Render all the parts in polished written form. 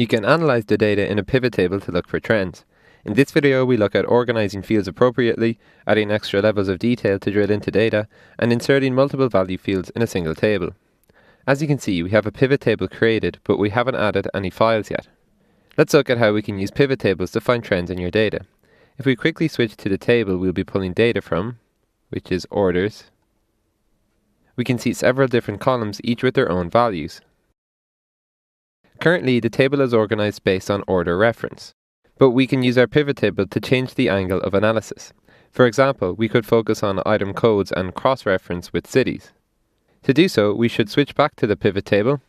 You can analyze the data in a pivot table to look for trends. In this video, we look at organizing fields appropriately, adding extra levels of detail to drill into data, and inserting multiple value fields in a single table. As you can see, we have a pivot table created, but we haven't added any files yet. Let's look at how we can use pivot tables to find trends in your data. If we quickly switch to the table we'll be pulling data from, which is orders, we can see several different columns, each with their own values. Currently, the table is organized based on order reference, but we can use our pivot table to change the angle of analysis. For example, we could focus on item codes and cross-reference with cities. To do so, we should switch back to the pivot table,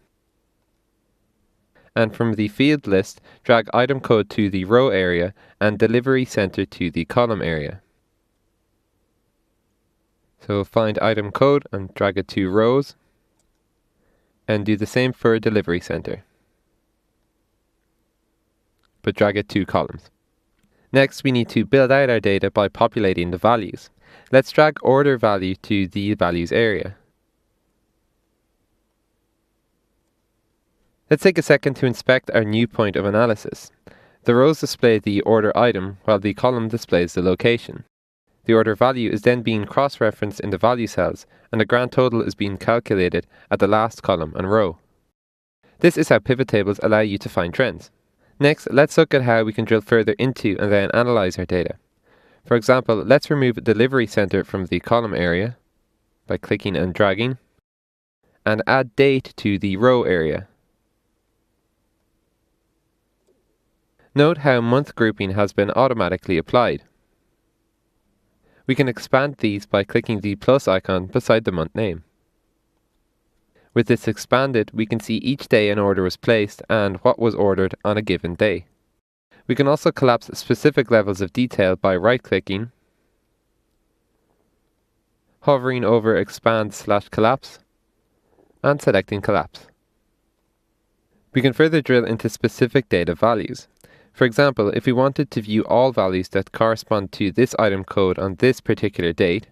and from the field list, drag item code to the row area and delivery center to the column area. So find item code and drag it to rows, and do the same for delivery center, but drag it to columns. Next, we need to build out our data by populating the values. Let's drag order value to the values area. Let's take a second to inspect our new point of analysis. The rows display the order item, while the column displays the location. The order value is then being cross-referenced in the value cells, and the grand total is being calculated at the last column and row. This is how pivot tables allow you to find trends. Next, let's look at how we can drill further into and then analyze our data. For example, let's remove delivery center from the column area by clicking and dragging, and add date to the row area. Note how month grouping has been automatically applied. We can expand these by clicking the plus icon beside the month name. With this expanded, we can see each day an order was placed and what was ordered on a given day. We can also collapse specific levels of detail by right-clicking, hovering over expand/collapse, and selecting collapse. We can further drill into specific data values. For example, if we wanted to view all values that correspond to this item code on this particular date,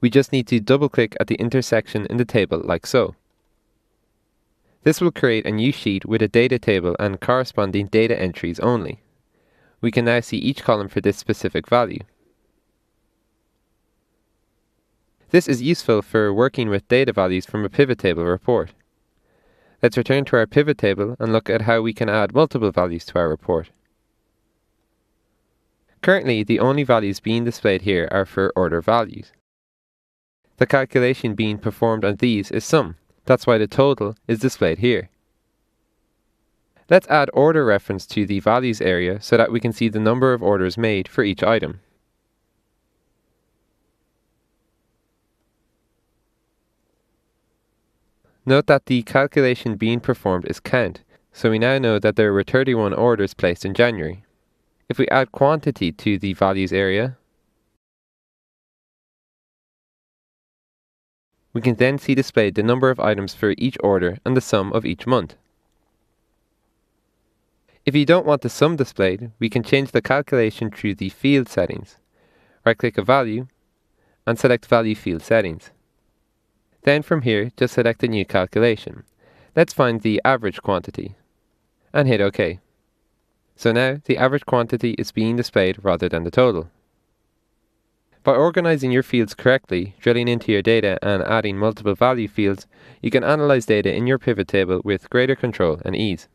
we just need to double-click at the intersection in the table like so. This will create a new sheet with a data table and corresponding data entries only. We can now see each column for this specific value. This is useful for working with data values from a pivot table report. Let's return to our pivot table and look at how we can add multiple values to our report. Currently, the only values being displayed here are for order values. The calculation being performed on these is sum. That's why the total is displayed here. Let's add order reference to the values area so that we can see the number of orders made for each item. Note that the calculation being performed is count, so we now know that there were 31 orders placed in January. If we add quantity to the values area, we can then see displayed the number of items for each order and the sum of each month. If you don't want the sum displayed, we can change the calculation through the field settings. Right-click a value and select Value Field Settings. Then from here, just select a new calculation. Let's find the average quantity and hit OK. So now the average quantity is being displayed rather than the total. By organizing your fields correctly, drilling into your data and adding multiple value fields, you can analyze data in your pivot table with greater control and ease.